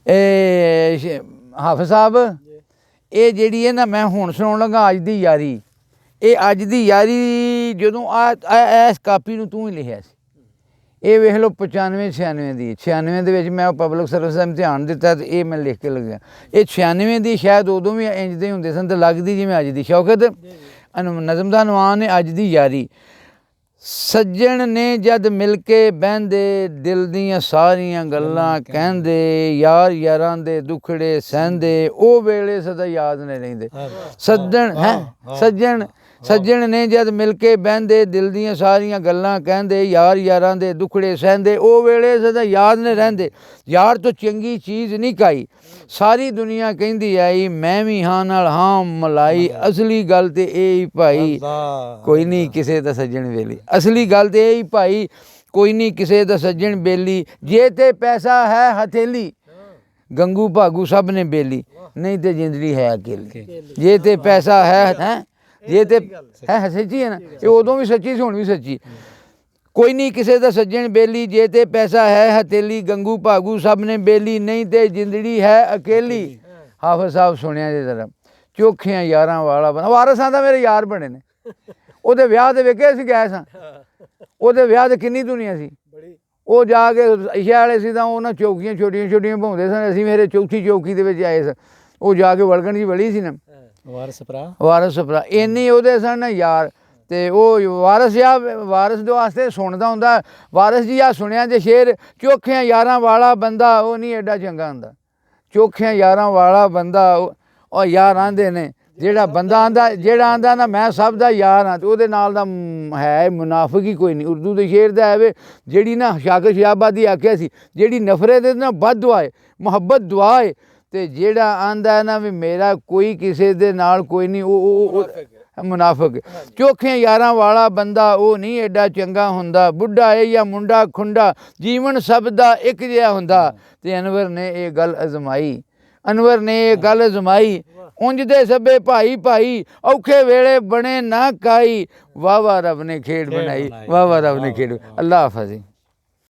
ਹਾਫਿਜ਼ ਸਾਹਿਬ ਇਹ ਜਿਹੜੀ ਹੈ ਨਾ ਮੈਂ ਹੁਣ ਸੁਣਾਉਣ ਲੱਗਾ ਅੱਜ ਦੀ ਯਾਰੀ। ਇਹ ਅੱਜ ਦੀ ਯਾਰੀ ਜਦੋਂ ਇਸ ਕਾਪੀ ਨੂੰ ਤੂੰ ਹੀ ਲਿਖਿਆ ਸੀ। ਇਹ ਵੇਖ ਲਓ 95 96 ਦੀ 96 ਦੇ ਵਿੱਚ ਮੈਂ ਪਬਲਿਕ ਸਰਵਿਸ ਦਾ ਇਮਤਿਹਾਨ ਦਿੱਤਾ ਤੇ ਇਹ ਮੈਂ ਲਿਖ ਕੇ ਲੱਗਿਆ। ਇਹ 96 ਦੀ ਸ਼ਾਇਦ ਉਦੋਂ ਵੀ ਇੰਜ ਦੇ ਹੁੰਦੇ ਸਨ ਤੇ ਲੱਗਦੀ ਜਿਵੇਂ ਅੱਜ ਦੀ। ਸ਼ੌਕਤ ਨਜ਼ਮ ਦਾ ਨਵਾਨ ਹੈ ਅੱਜ ਦੀ ਯਾਰੀ। ਸੱਜਣ ਨੇ ਜਦ ਮਿਲ ਕੇ ਬਹਿੰਦੇ ਦਿਲ ਦੀਆਂ ਸਾਰੀਆਂ ਗੱਲਾਂ ਕਹਿੰਦੇ ਯਾਰ ਯਾਰਾਂ ਦੇ ਦੁੱਖੜੇ ਸਹਿੰਦੇ ਉਹ ਵੇਲੇ ਸਦਾ ਯਾਦ ਨਹੀਂ ਰਹਿੰਦੇ। ਸੱਜਣ ਨੇ ਜਦ ਮਿਲ ਕੇ ਬਹਿੰਦੇ ਦਿਲ ਦੀਆਂ ਸਾਰੀਆਂ ਗੱਲਾਂ ਕਹਿੰਦੇ ਯਾਰ ਯਾਰਾਂ ਦੇ ਦੁੱਖੜੇ ਸਹਿੰਦੇ ਉਹ ਵੇਲੇ ਸਦਾ ਯਾਦ ਨਹੀਂ ਰਹਿੰਦੇ। ਯਾਰ ਤੋਂ ਚੰਗੀ ਚੀਜ਼ ਨਹੀਂ ਕਾਈ ਸਾਰੀ ਦੁਨੀਆ ਕਹਿੰਦੀ ਆਈ ਮੈਂ ਵੀ ਹਾਂ ਨਾਲ ਹਾਂ ਮਲਾਈ। ਅਸਲੀ ਗੱਲ ਤੇ ਇਹ ਹੀ ਭਾਈ ਕੋਈ ਨਹੀਂ ਕਿਸੇ ਦਾ ਸੱਜਣ ਵੇਲੀ। ਅਸਲੀ ਗੱਲ ਤੇ ਇਹ ਹੀ ਭਾਈ ਕੋਈ ਨਹੀਂ ਕਿਸੇ ਦਾ ਸੱਜਣ ਬੇਲੀ। ਜੇ ਤੇ ਪੈਸਾ ਹੈ ਹਥੇਲੀ ਗੰਗੂ ਭਾਗੂ ਸਭ ਨੇ ਬੇਲੀ ਨਹੀਂ ਤੇ ਜ਼ਿੰਦਗੀ ਹੈ ਅਕੇਲੀ। ਜੇ ਤੇ ਪੈਸਾ ਹੈ ਜੇ ਤੇ ਹੈ ਸੱਚੀ ਹੈ ਨਾ। ਇਹ ਉਦੋਂ ਵੀ ਸੱਚੀ ਸੀ ਹੁਣ ਵੀ ਸੱਚੀ। ਕੋਈ ਨਹੀਂ ਕਿਸੇ ਦਾ ਸੱਜਣ ਬੇਲੀ ਜੇ ਤੇ ਪੈਸਾ ਹੈ ਹਥੇਲੀ ਗੰਗੂ ਭਾਗੂ ਸਭ ਨੇ ਬੇਲੀ ਨਹੀਂ ਤੇ ਜ਼ਿੰਦਗੀ ਹੈ ਅਕੇਲੀ। ਹਾਫਿਜ਼ ਸਾਹਿਬ ਸੁਣਿਆ ਜੇ ਜ਼ਰਾ ਚੋਖਿਆਂ ਯਾਰਾਂ ਵਾਲਾ ਬਣਾ। ਵਾਰਸਾਂ ਦਾ ਮੇਰੇ ਯਾਰ ਬਣੇ ਨੇ। ਉਹਦੇ ਵਿਆਹ ਦੇ ਵੇਖੇ ਅਸੀਂ ਗਏ ਸਾਂ। ਉਹਦੇ ਵਿਆਹ ਤੇ ਕਿੰਨੀ ਦੁਨੀਆ ਸੀ। ਉਹ ਜਾ ਕੇ ਇਸ਼ਾ ਵਾਲੇ ਸੀ ਤਾਂ ਉਹਨਾਂ ਚੌਕੀਆਂ ਛੋਟੀਆਂ ਛੋਟੀਆਂ ਭਾਉਂਦੇ ਸਨ। ਅਸੀਂ ਮੇਰੇ ਚੌਥੀ ਚੌਕੀ ਦੇ ਵਿੱਚ ਆਏ ਸਾਂ। ਉਹ ਜਾ ਕੇ ਵਲਗਣ ਜੀ ਬੜੀ ਸੀ ਨਾ ਵਾਰਸ ਭਰਾ ਇੰਨੀ ਉਹਦੇ ਸਨ ਯਾਰ। ਤੇ ਉਹ ਵਾਰਸ ਦੇ ਵਾਸਤੇ ਸੁਣਦਾ ਹੁੰਦਾ ਵਾਰਸ ਜੀ ਆ ਸੁਣਿਆ ਜੇ ਸ਼ੇਰ ਚੋਖਿਆਂ ਯਾਰਾਂ ਵਾਲਾ ਬੰਦਾ ਉਹ ਨਹੀਂ ਐਡਾ ਚੰਗਾ ਹੁੰਦਾ। ਚੋਖਿਆਂ ਯਾਰਾਂ ਵਾਲਾ ਬੰਦਾ ਉਹ ਯਾਰ ਆਂਦੇ ਨੇ ਜਿਹੜਾ ਬੰਦਾ ਆਂਦਾ ਨਾ ਮੈਂ ਸਭ ਦਾ ਯਾਰ ਹਾਂ ਤੇ ਉਹਦੇ ਨਾਲ ਦਾ ਹੈ ਮੁਨਾਫਿਕ ਹੀ ਕੋਈ ਨਹੀਂ। ਉਰਦੂ ਦੇ ਸ਼ੇਰ ਦਾ ਹੈ ਜਿਹੜੀ ਨਾ ਸ਼ਾਕਰ ਸ਼ਿਆਬਾਦੀ ਆਖਿਆ ਸੀ ਜਿਹੜੀ ਨਫ਼ਰਤ ਦੇ ਨਾ ਬਦ ਦੁਆ ਹੈ ਮੁਹੱਬਤ ਦੁਆ ਹੈ ਤੇ ਜਿਹੜਾ ਆਂਦਾ ਨਾ ਵੀ ਮੇਰਾ ਕੋਈ ਕਿਸੇ ਦੇ ਨਾਲ ਕੋਈ ਨਹੀਂ ਉਹ ਮੁਨਾਫਿਕ। ਚੋਖਿਆਂ ਯਾਰਾਂ ਵਾਲਾ ਬੰਦਾ ਉਹ ਨਹੀਂ ਐਡਾ ਚੰਗਾ ਹੁੰਦਾ। ਬੁੱਢਾ ਹੈ ਜਾਂ ਮੁੰਡਾ ਖੁੰਡਾ ਜੀਵਨ ਸਭ ਦਾ ਇੱਕ ਜਿਹਾ ਹੁੰਦਾ। ਤੇ ਅਨਵਰ ਨੇ ਇਹ ਗੱਲ ਅਜ਼ਮਾਈ ਉਂਝ ਦੇ ਸਭੇ ਭਾਈ ਔਖੇ ਵੇਲੇ ਬਣੇ ਨਾ ਕਾਈ। ਵਾਹ ਵਾਹ ਰੱਬ ਨੇ ਖੇਡ ਬਣਾਈ ਵਾਹ ਵਾਹ ਰੱਬ ਨੇ ਖੇਡ। ਅੱਲਾ ਹਾਫਿਜ਼।